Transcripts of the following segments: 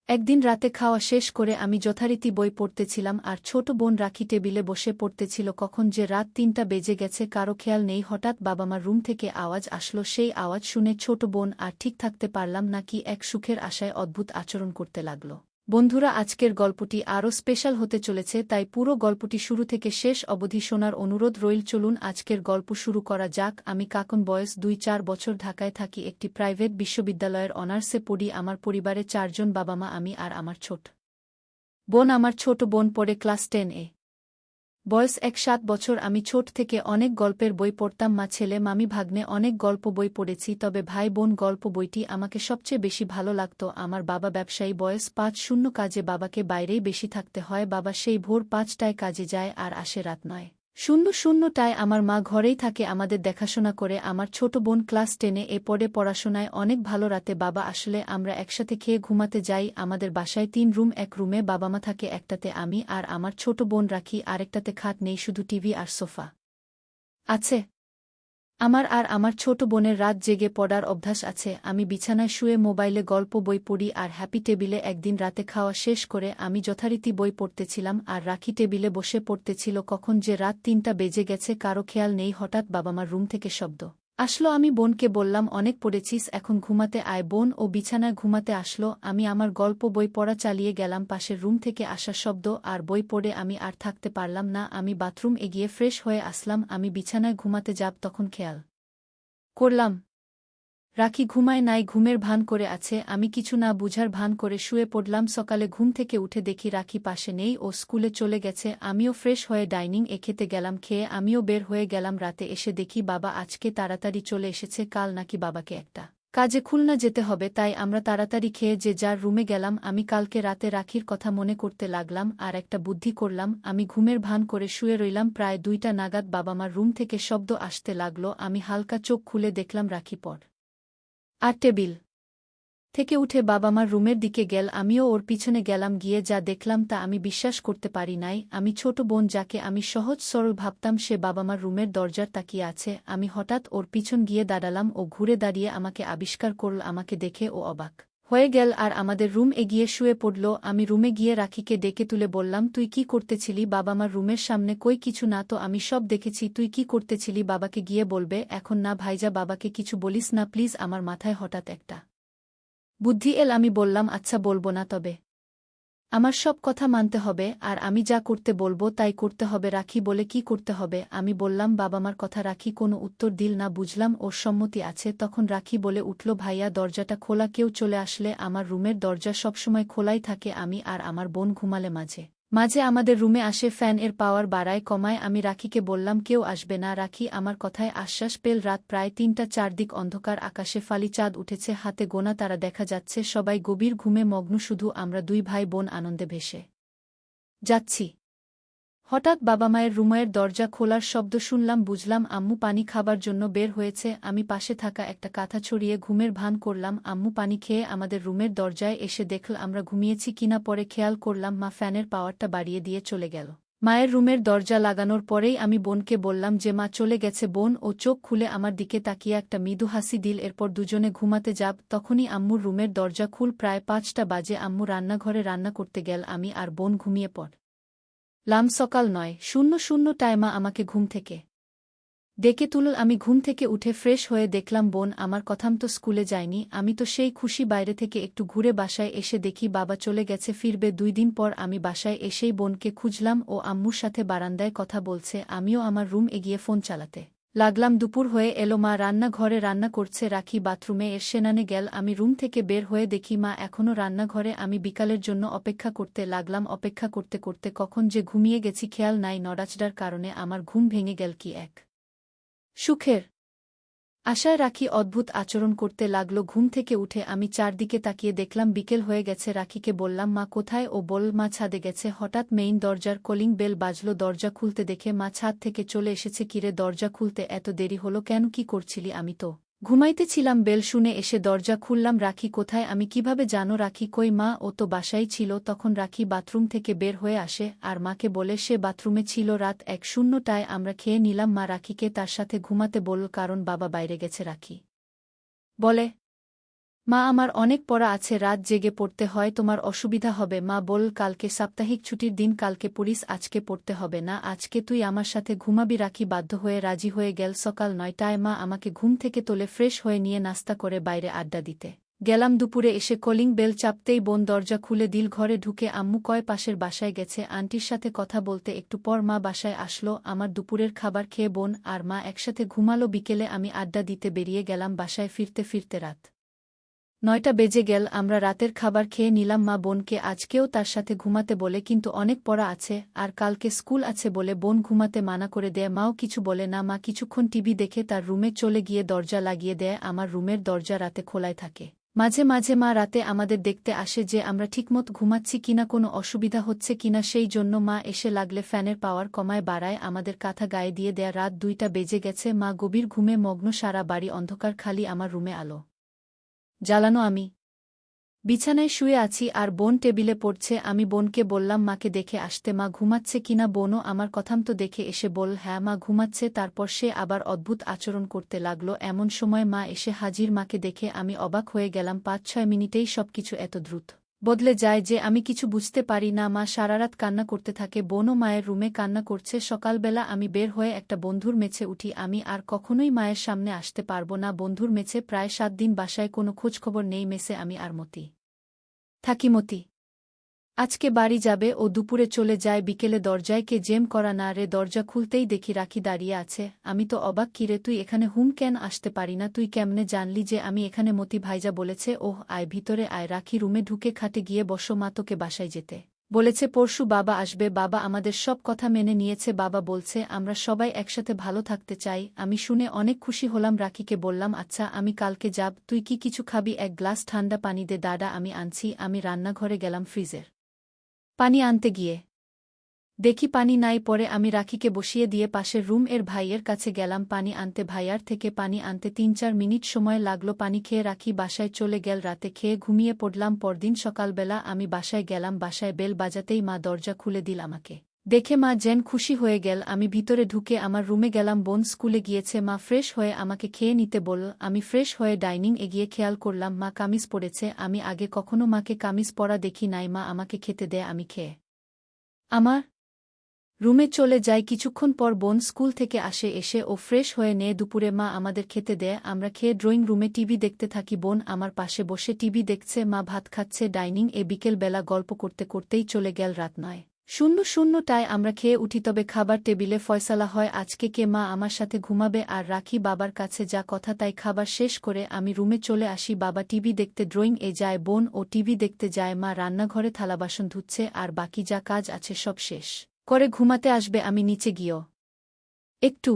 একদিন রাতে খাওয়া শেষ করে আমি যথারীতি বই পড়তেছিলাম আর ছোট বোন রাখি টেবিলে বসে পড়তেছিল। কখন যে রাত ৩টা বেজে গেছে কারো খেয়াল নেই। হঠাৎ বাবা-মার রুম থেকে আওয়াজ আসলো। সেই আওয়াজ শুনে ছোট বোন আর ঠিক থাকতে পারলাম না, কি এক সুখের আশায় অদ্ভুত আচরণ করতে লাগল। বন্ধুরা, আজকের গল্পটি আরও স্পেশাল হতে চলেছে, তাই পুরো গল্পটি শুরু থেকে শেষ অবধি শোনার অনুরোধ রইল। চলুন আজকের গল্প শুরু করা যাক। আমি কাকন, বয়স ২-৪ বছর, ঢাকায় থাকি। একটি প্রাইভেট বিশ্ববিদ্যালয়ের অনার্সে পড়ি। আমার পরিবারে ৪ জন, বাবা-মা, আমি আর আমার ছোট বোন। আমার ছোট বোন পড়ে ক্লাস 10-এ। বয়স ১-৭ বছর। আমি ছোট থেকে অনেক গল্পের বই পড়তাম। মা, ছেলে, মামি, ভাগ্নে অনেক গল্প বই পড়েছি, তবে ভাই বোন গল্প বইটি আমাকে সবচেয়ে বেশি ভালো লাগত। আমার বাবা ব্যবসায়ী। বয়স ৫-০ কাজে বাবাকে বাইরেই বেশি থাকতে হয়। বাবা সেই ভোর ৫টায় কাজে যায় আর আসে রাত ৯:০০টায়। আমার মা ঘরেই থাকে, আমাদের দেখাশোনা করে। আমার ছোট বোন ক্লাস 10-এ পড়ে, পড়াশোনায় অনেক ভালো। রাতে বাবা আসলে আমরা একসাথে খেয়ে ঘুমাতে যাই। আমাদের বাসায় ৩ রুম, এক রুমে বাবা-মা থাকে, একটাতে আমি আর আমার ছোট বোন রাখি, আরেকটাতে খাট নেই, শুধু টিভি আর সোফা আছে। আমার আর আমার ছোট বোনের রাত জেগে পড়ার অভ্যাস আছে। আমি বিছানায় শুয়ে মোবাইলে গল্প বই পড়ি আর হ্যাপি টেবিলে। একদিন রাতে খাওয়া শেষ করে আমি যথারীতি বই পড়তেছিলাম আর রাখি টেবিলে বসে পড়তেছিল। কখন যে রাত ৩টা বেজে গেছে কারো খেয়াল নেই। হঠাৎ বাবা-মার রুম থেকে শব্দ আসলো। আমি বোনকে বললাম, অনেক পড়েছিস, এখন ঘুমাতে আয়। বোন ও বিছানায় ঘুমাতে আসলো। আমি আমার গল্প বই পড়া চালিয়ে গেলাম। পাশের রুম থেকে আসা শব্দ আর বই পড়ে আমি আর থাকতে পারলাম না। আমি বাথরুম এগিয়ে ফ্রেশ হয়ে আসলাম। আমি বিছানায় ঘুমাতে যাব, তখন খেয়াল করলাম রাখি ঘুমায় নাই, ঘুমের ভান করে আছে। আমি কিছু না বুঝার ভান করে শুয়ে পড়লাম। সকালে ঘুম থেকে উঠে দেখি রাখি পাশে নেই, ও স্কুলে চলে গেছে। আমিও ফ্রেশ হয়ে ডাইনিং এ খেতে গেলাম, খেয়ে আমিও বের হয়ে গেলাম। রাতে এসে দেখি বাবা আজকে তাড়াতাড়ি চলে এসেছে। কাল নাকি বাবাকে একটা কাজে খুলনা যেতে হবে, তাই আমরা তাড়াতাড়ি খেয়ে যে যার রুমে গেলাম। আমি কালকে রাতে রাখির কথা মনে করতে লাগলাম আর একটা বুদ্ধি করলাম। আমি ঘুমের ভান করে শুয়ে রইলাম। প্রায় ২টা নাগাদ বাবা-মার রুম থেকে শব্দ আসতে লাগলো। আমি হালকা চোখ খুলে দেখলাম রাখি পড় আর টেবিল থেকে উঠে বাবা-মার রুমের দিকে গেল। আমিও ওর পিছনে গেলাম। গিয়ে যা দেখলাম তা আমি বিশ্বাস করতে পারি নাই। আমি ছোট বোন, যাকে আমি সহজ সরল ভাবতাম, সে বাবা-মার রুমের দরজার তাকিয়ে আছে। আমি হঠাৎ ওর পিছন গিয়ে দাঁড়ালাম। ও ঘুরে দাঁড়িয়ে আমাকে আবিষ্কার করল। আমাকে দেখে ও অবাক হয়ে গেল আর আমাদের রুম এগিয়ে শুয়ে পড়ল। আমি রুমে গিয়ে রাখিকে ডেকে তুলে বললাম, তুই কি করতেছিলি? বাবা-মার রুমের সামনে। কই কিছু না তো, আমি সব দেখেছি। তুই কি করতেছিলি? বাবাকে গিয়ে বলবে। এখন না ভাইজা, বাবাকে কিছু বলিস না প্লিজ। আমার মাথায় হঠাৎ একটা বুদ্ধি এল। আমি বললাম, আচ্ছা বলবো না, তবে আমার সব কথা মানতে হবে আর আমি যা করতে বলবো তাই করতে হবে। রাখি বলে, কি করতে হবে? আমি বললাম, বাবা-মার কথা। রাখি কোনো উত্তর দিল না। বুঝলাম ওর সম্মতি আছে। তখন রাখি বলে উঠল, ভাইয়া দরজাটা খোলা, কেউ চলে আসলে। আমার রুমের দরজা সবসময় খোলাই থাকে। আমি আর আমার বোন ঘুমালে মাঝে মাঝে আমাদের রুমে আসে, ফ্যান এর পাওয়ার বাড়ায় কমায়। আমি রাখিকে বললাম, কেউ আসবে না। রাখি আমার কথায় আশ্বাস পেল। রাত প্রায় ৩টা, চারদিক অন্ধকার, আকাশে ফালি চাঁদ উঠেছে, হাতে গোনা তারা দেখা যাচ্ছে। সবাই গভীর ঘুমে মগ্ন, শুধু আমরা ২ ভাই বোন আনন্দে ভেসে যাচ্ছি। হঠাৎ বাবা-মায়ের রুমের দরজা খোলার শব্দ শুনলাম। বুঝলাম আম্মু পানি খাবার জন্য বের হয়েছে। আমি পাশে থাকা একটা কাঁথা ছড়িয়ে ঘুমের ভান করলাম। আম্মু পানি খেয়ে আমাদের রুমের দরজায় এসে দেখল আমরা ঘুমিয়েছি কিনা। পরে খেয়াল করলাম মা ফ্যানের পাওয়ারটা বাড়িয়ে দিয়ে চলে গেল। মায়ের রুমের দরজা লাগানোর পরেই আমি বোনকে বললাম যে মা চলে গেছে। বোন ও চোখ খুলে আমার দিকে তাকিয়ে একটা মৃদু হাসি দিল। এরপর দুজনে ঘুমাতে যাব। তখনই আম্মুর রুমের দরজা খুল। প্রায় ৫টা বাজে। আম্মু রান্নাঘরে রান্না করতে গেল। আমি আর বোন ঘুমিয়ে পড়লাম। সকাল ৯:০০টায় মা আমাকে ঘুম থেকে ডেকে তুলল। আমি ঘুম থেকে উঠে ফ্রেশ হয়ে দেখলাম বোন আমার কথামতো স্কুলে যায়নি। আমি তো সেই খুশি। বাইরে থেকে একটু ঘুরে বাসায় এসে দেখি বাবা চলে গেছে, ফিরবে ২ দিন পর। আমি বাসায় এসেই বোনকে খুঁজলাম, ও আম্মুর সাথে বারান্দায় কথা বলছে। আমিও আমার রুম এগিয়ে ফোন চালাতে লাগলাম। দুপুর হয়ে এলো, মা রান্নাঘরে রান্না করছে, রাখি বাথরুমে এর সেনানে গেল। আমি রুম থেকে বের হয়ে দেখি মা এখনও রান্নাঘরে। আমি বিকালের জন্য অপেক্ষা করতে লাগলাম। অপেক্ষা করতে করতে কখন যে ঘুমিয়ে গেছি খেয়াল নাই। নড়াচড়ার কারণে আমার ঘুম ভেঙে গেল। কি এক সুখের আশায় রাখি অদ্ভুত আচরণ করতে লাগল। ঘুম থেকে উঠে আমি চারদিকে তাকিয়ে দেখলাম বিকেল হয়ে গেছে। রাখিকে বললাম, মা কোথায়? ও বলল মা ছাদে গেছে। হঠাৎ মেইন দরজার কলিং বেল বাজল। দরজা খুলতে দেখে মা ছাদ থেকে চলে এসেছে। কিরে, দরজা খুলতে এত দেরি হলো কেন? কি করছিলি? আমি তো ঘুমাইতেছিলাম। বেল শুনে এসে দরজা খুললাম। রাখি কোথায়? আমি কিভাবে জানো রাখি কই? মা ও তো বাসায় ছিল। তখন রাখি বাথরুম থেকে বের হয়ে আসে আর মাকে বলে সে বাথরুমে ছিল। রাত ১:০০টায় আমরা খেয়ে নিলাম। মা রাখিকে তার সাথে ঘুমাতে বলল, কারণ বাবা বাইরে গেছে। রাখি বলে, মা আমার অনেক পড়া আছে, রাত জেগে পড়তে হয়, তোমার অসুবিধা হবে। মা বল, কালকে সাপ্তাহিক ছুটির দিন, কালকে পড়িস, আজকে পড়তে হবে না, আজকে তুই আমার সাথে ঘুমাবি। রাখি বাধ্য হয়ে রাজি হয়ে গেল। সকাল 9টায় মা আমাকে ঘুম থেকে তোলে, ফ্রেশ হয়ে নিয়ে নাস্তা করে বাইরে আড্ডা দিতে গেলাম। দুপুরে এসে কলিং বেল চাপতেই বোন দরজা খুলে দিল। ঘরে ঢুকে আম্মু কয় পাশের বাসায় গেছে আন্টির সাথে কথা বলতে। একটু পর মা বাসায় আসলো, আমার দুপুরের খাবার খেয়ে বোন আর মা একসাথে ঘুমালো। বিকেলে আমি আড্ডা দিতে বেরিয়ে গেলাম। বাসায় ফিরতে ফিরতে রাত 9টা বেজে গেল। আমরা রাতের খাবার খেয়ে নিলাম। মা বোনকে আজকেও তার সাথে ঘুমাতে বলে, কিন্তু অনেক পড়া আছে আর কালকে স্কুল আছে বলে বোন ঘুমাতে মানা করে দেয়। মাও কিছু বলে না। মা কিছুক্ষণ টিভি দেখে তার রুমে চলে গিয়ে দরজা লাগিয়ে দেয়। আমার রুমের দরজা রাতে খোলাই থাকে। মাঝে মাঝে মা রাতে আমাদের দেখতে আসে যে আমরা ঠিকমতো ঘুমাচ্ছি কিনা, কোনো অসুবিধা হচ্ছে কিনা। সেই জন্য মা এসে লাগলে ফ্যানের পাওয়ার কমায় বাড়ায়, আমাদের কাঁথা গায়ে দিয়ে দেয়া। রাত 2টা বেজে গেছে। মা গভীর ঘুমে মগ্ন, সারা বাড়ি অন্ধকার, খালি আমার রুমে আলো জ্বালানো। আমি বিছানায় শুয়ে আছি আর বোন টেবিলে পড়ছে। আমি বোনকে বললাম মাকে দেখে আসতে, মা ঘুমাচ্ছে কিনা। বোনও আমার কথামতো দেখে এসে বল, হ্যাঁ মা ঘুমাচ্ছে। তারপর সে আবার অদ্ভুত আচরণ করতে লাগল। এমন সময় মা এসে হাজির। মাকে দেখে আমি অবাক হয়ে গেলাম। 5-6 মিনিটেই সবকিছু এত দ্রুত বদলে যায় যে আমি কিছু বুঝতে পারি না। মা সারারাত কান্না করতে থাকে, বোনও মায়ের রুমে কান্না করছে। সকালবেলা আমি বের হয়ে একটা বন্ধুর মেছে উঠি। আমি আর কখনোই মায়ের সামনে আসতে পারবো না। বন্ধুর মেছে প্রায় 7 দিন, বাসায় কোনো খোঁজখবর নেই। মেসে আমি আর মতি থাকি। মতি আজকে বাড়ি যাবে, ও দুপুরে চলে যায়। বিকেলে দরজায় কে জেম করা না রে। দরজা খুলতেই দেখি রাখি দাঁড়িয়ে আছে। আমি তো অবাক, কিরে তুই এখানে? হুম, কেন আসতে পারি না? তুই কেমনে জানলি যে আমি এখানে? মতি ভাইজা বলেছে। ওহ, আয় ভিতরে আয়। রাখি রুমে ঢুকে খাটে গিয়ে বসো। মা তোকে বাসায় যেতে বলেছে, পরশু বাবা আসবে। বাবা আমাদের সব কথা মেনে নিয়েছে। বাবা বলছে আমরা সবাই একসাথে ভালো থাকতে চাই। আমি শুনে অনেক খুশি হলাম। রাখিকে বললাম, আচ্ছা আমি কালকে যাব, তুই কি কিছু খাবি? এক গ্লাস ঠান্ডা পানি দে। দাদা আমি আনছি। আমি রান্নাঘরে গেলাম, ফ্রিজের পানি আনতে গিয়ে দেখি পানি নাই। পরে আমি রাখিকে বসিয়ে দিয়ে পাশের রুম এর ভাইয়ের কাছে গেলাম পানি আনতে। ভাইয়ার থেকে পানি আনতে 3-4 মিনিট সময় লাগলো। পানি খেয়ে রাখি বাসায় চলে গেল। রাতে খেয়ে ঘুমিয়ে পড়লাম। পরদিন সকালবেলা আমি বাসায় গেলাম। বাসায় বেল বাজাতেই মা দরজা খুলে দিল। আমাকে দেখে মা যেন খুশি হয়ে গেল। আমি ভিতরে ঢুকে আমার রুমে গেলাম। বোন স্কুলে গিয়েছে। মা ফ্রেশ হয়ে আমাকে খেয়ে নিতে বলল। আমি ফ্রেশ হয়ে ডাইনিং এগিয়ে খেয়াল করলাম মা কামিজ পরেছে। আমি আগে কখনো মাকে কামিজ পরা দেখি নাই। মা আমাকে খেতে দেয়, আমি খেয়ে আমার রুমে চলে যাই। কিছুক্ষণ পর বোন স্কুল থেকে আসে। এসে ও ফ্রেশ হয়ে নেয়। দুপুরে মা আমাদের খেতে দেয়। আমরা খেয়ে ড্রয়িং রুমে টিভি দেখতে থাকি। বোন আমার পাশে বসে টিভি দেখছে, মা ভাত খাচ্ছে ডাইনিং এ। বিকেলবেলা গল্প করতে করতেই চলে গেল রাত 9:00টায় আমরা খেয়ে উঠি। তবে খাবার টেবিলে ফয়সালা হয় আজকে কে মা আমার সাথে ঘুমাবে আর রাখি বাবার কাছে যা কথা তাই। খাবার শেষ করে আমি রুমে চলে আসি। বাবা টিভি দেখতে ড্রয়িং এ যায়, বোন ও টিভি দেখতে যায়। মা রান্নাঘরে থালাবাসন ধুচ্ছে আর বাকি যা কাজ আছে সব শেষ করে ঘুমাতে আসবে। আমি নিচে গিয়েও একটু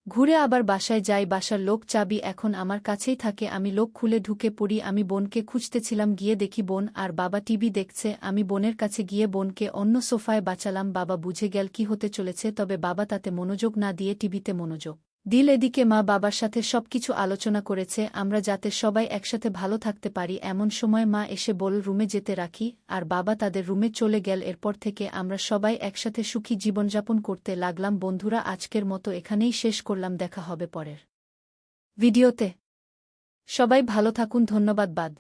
ঘুরে আবার বাসায় যাই। বাসার লোক চাবি এখন আমার কাছেই থাকে। আমি লোক খুলে ঢুকে পড়ি। আমি বোনকে খুঁজতেছিলাম, গিয়ে দেখি বোন আর বাবা টিভি দেখছে। আমি বোনের কাছে গিয়ে বোনকে অন্য সোফায় বাঁচালাম। বাবা বুঝে গেল কি হতে চলেছে, তবে বাবা তাতে মনোযোগ না দিয়ে টিভিতে মনোযোগ দিল। এদিকে মা বাবার সাথে সবকিছু আলোচনা করেছে আমরা যাতে সবাই একসাথে ভালো থাকতে পারি। এমন সময় মা এসে বল রুমে যেতে। রাখি আর বাবা তাদের রুমে চলে গেল। এরপর থেকে আমরা সবাই একসাথে সুখী জীবনযাপন করতে লাগলাম। বন্ধুরা, আজকের মতো এখানেই শেষ করলাম। দেখা হবে পরের ভিডিওতে। সবাই ভালো থাকুন। ধন্যবাদ। বাদ।